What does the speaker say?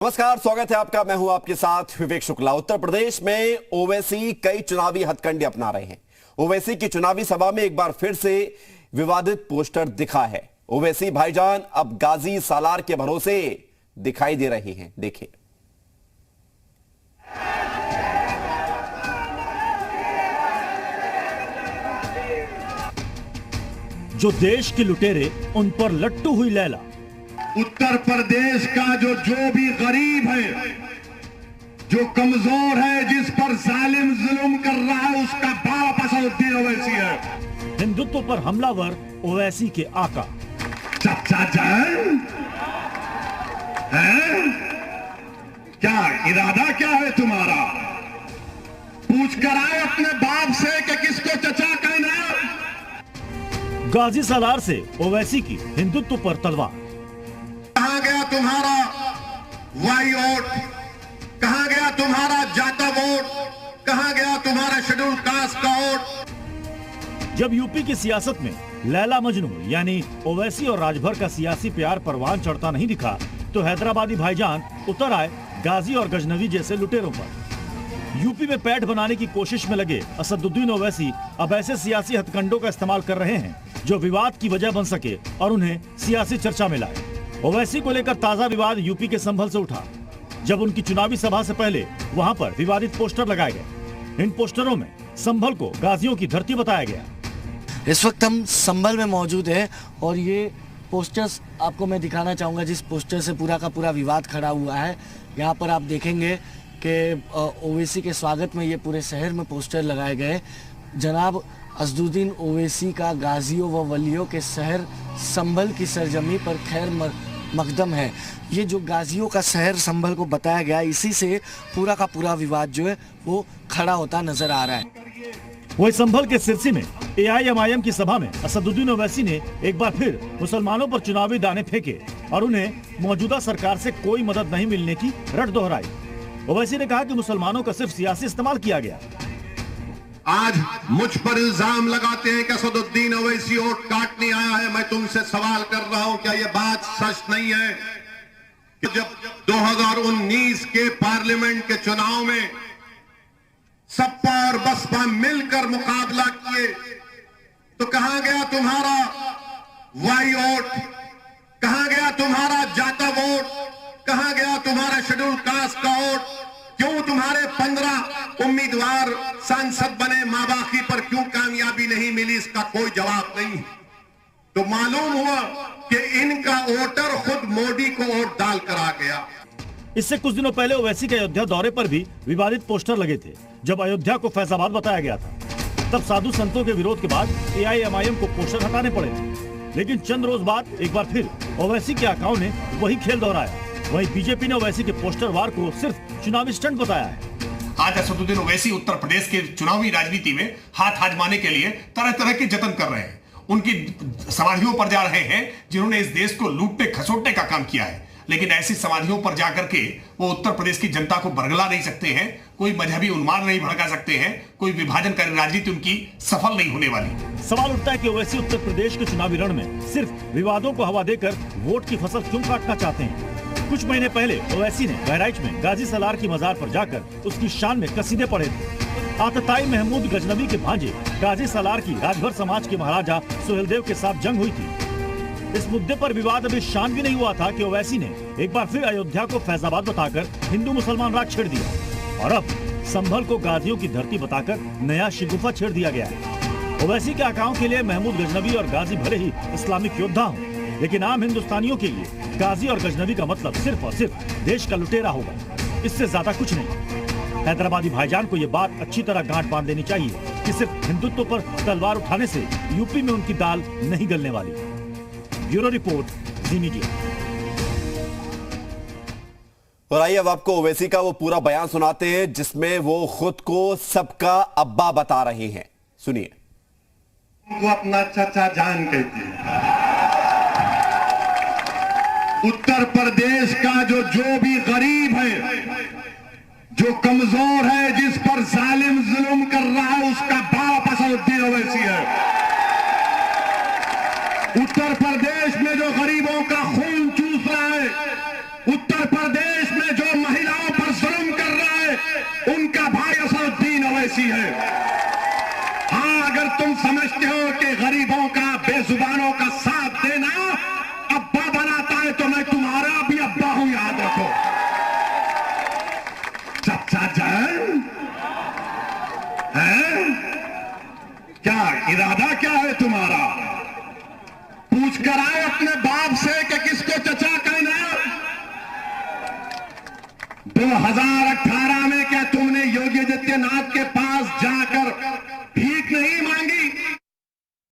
नमस्कार, स्वागत है आपका। मैं हूं आपके साथ विवेक शुक्ला। उत्तर प्रदेश में ओवैसी कई चुनावी हथकंडे अपना रहे हैं। ओवैसी की चुनावी सभा में एक बार फिर से विवादित पोस्टर दिखा है। ओवैसी भाईजान अब गाजी सालार के भरोसे दिखाई दे रहे हैं। देखिए। जो देश के लुटेरे उन पर लट्टू हुई लैला। उत्तर प्रदेश का जो भी गरीब है, जो कमजोर है, जिस पर जालिम जुल्म कर रहा है, उसका बाप असदुद्दीन ओवैसी है। हिंदुत्व पर हमलावर ओवैसी के आका। चचा जान है क्या? इरादा क्या है तुम्हारा? पूछ कर आए अपने बाप से कि किसको चचा कहना। गाजी सालार से ओवैसी की हिंदुत्व पर तलवार। कहां गया तुम्हारा वाई वोट? कहां गया तुम्हारा जाता वोट? कहां गया तुम्हारा शेड्यूल कास्ट का वोट? जब यूपी की सियासत में लैला मजनू यानी ओवैसी और राजभर का सियासी प्यार परवान चढ़ता नहीं दिखा, तो हैदराबादी भाईजान उतर आए गाजी और गजनवी जैसे लुटेरों पर। यूपी में पैठ बनाने की कोशिश में लगे असदुद्दीन ओवैसी अब ऐसे सियासी हथकंडों का इस्तेमाल कर रहे हैं जो विवाद की वजह बन सके और उन्हें सियासी चर्चा में लाए। ओवैसी को लेकर ताजा विवाद यूपी के संभल से उठा, जब उनकी चुनावी सभा से पहले वहां पर विवादित पोस्टर लगाए गए। इन पोस्टरों में संभल को गाजियों की धरती बताया गया। इस वक्त हम संभल में मौजूद हैं और ये पोस्टर्स आपको मैं दिखाना चाहूँगा, जिस पोस्टर से पूरा का पूरा विवाद खड़ा हुआ है। यहाँ पर आप देखेंगे कि ओवैसी के स्वागत में ये पूरे शहर में पोस्टर लगाए गए। जनाब असदुद्दीन ओवैसी का गाजियों व वलियों के शहर संभल की सरजमी पर खैर मकदम है। ये जो गाजियों का शहर संभल को बताया गया, इसी से पूरा का पूरा विवाद जो है वो खड़ा होता नजर आ रहा है। वही संभल के सिरसी में एआईएमआईएम की सभा में असदुद्दीन ओवैसी ने एक बार फिर मुसलमानों पर चुनावी दाने फेंके और उन्हें मौजूदा सरकार से कोई मदद नहीं मिलने की रट दोहराई। ओवैसी ने कहा कि मुसलमानों का सिर्फ सियासी इस्तेमाल किया गया। आज मुझ पर इल्जाम लगाते हैं कि असदुद्दीन ओवैसी वोट काटने आया है। मैं तुमसे सवाल कर रहा हूं, क्या यह बात सच नहीं है कि जब 2019 के पार्लियामेंट के चुनाव में सपा और बसपा मिलकर मुकाबला किए, तो कहां गया तुम्हारा वाई वोट? कहां गया तुम्हारा जाता वोट? कहां गया तुम्हारा शेड्यूल कास्ट का वोट? क्यों तुम्हारे 15 उम्मीदवार सांसद बने, मां बाकी पर क्यों कामयाबी नहीं मिली? इसका कोई जवाब नहीं। तो मालूम हुआ कि इनका वोटर खुद मोदी को वोट डाल कर आ गया। इससे कुछ दिनों पहले ओवैसी के अयोध्या दौरे पर भी विवादित पोस्टर लगे थे। जब अयोध्या को फैजाबाद बताया गया था, तब साधु संतों के विरोध के बाद एआईएमआईएम को पोस्टर हटाने पड़े थे। लेकिन चंद रोज बाद एक बार फिर ओवैसी के आकाओं ने वही खेल दोहराया। वहीं बीजेपी ने ओवैसी के पोस्टर वार को सिर्फ चुनावी स्टंट बताया है। आज असदुद्दीन ओवैसी उत्तर प्रदेश के चुनावी राजनीति में हाथ आजमाने के लिए तरह तरह के जतन कर रहे हैं। उनकी समाधियों पर जा रहे हैं जिन्होंने इस देश को लूटने खसोटने का काम किया है। लेकिन ऐसी समाधियों पर जाकर के वो उत्तर प्रदेश की जनता को बरगला नहीं सकते हैं, कोई मजहबी उन्माद नहीं भड़का सकते हैं, कोई विभाजनकारी राजनीति उनकी सफल नहीं होने वाली। सवाल उठता है कि ओवैसी उत्तर प्रदेश के चुनावी रण में सिर्फ विवादों को हवा देकर वोट की फसल क्यों काटना चाहते हैं। कुछ महीने पहले ओवैसी ने बहराइच में गाजी सालार की मजार पर जाकर उसकी शान में कसीदे पढ़े थे। आतताई महमूद गजनवी के भांजे गाजी सालार की राजभर समाज के महाराजा सुहेलदेव के साथ जंग हुई थी। इस मुद्दे पर विवाद अभी शांत भी नहीं हुआ था कि ओवैसी ने एक बार फिर अयोध्या को फैजाबाद बताकर हिंदू मुसलमान राग छेड़ दिया और अब संभल को गाजियों की धरती बताकर नया शिगुफा छेड़ दिया गया है। ओवैसी के आकाओं के लिए महमूद गजनवी और गाजी भले ही इस्लामिक योद्धा हों, लेकिन आम हिंदुस्तानियों के लिए गाजी और गजनवी का मतलब सिर्फ और सिर्फ देश का लुटेरा होगा, इससे ज्यादा कुछ नहीं। हैदराबादी भाईजान को ये बात अच्छी तरह गांठ बांध देनी चाहिए कि सिर्फ हिंदुत्व पर तलवार उठाने से यूपी में उनकी दाल नहीं गलने वाली। ब्यूरो रिपोर्ट, जी मीडिया। और आइए अब आपको ओवैसी का वो पूरा बयान सुनाते हैं जिसमें वो खुद को सबका अब्बा बता रहे हैं। सुनिए। वो अपना चाचा जान कहते हैं। उत्तर प्रदेश का जो भी गरीब है, जो कमजोर है, जिस पर जालिम जुल्म कर रहा है, उसका बाप असदुद्दीन ओवैसी है। उत्तर प्रदेश में जो गरीबों का खून चूस रहा है, उत्तर प्रदेश में ओवैसी है। हाँ, अगर तुम समझते हो कि गरीबों का, बेजुबानों का साथ देना अब्बा बनाता है, तो मैं तुम्हारा भी अब्बा हूं, याद रखो। चचा जान है, क्या इरादा क्या है तुम्हारा? पूछ कर आए अपने बाप से कि किसको चचा कहना। 2018 में क्या तुमने योगी आदित्यनाथ के पास जाकर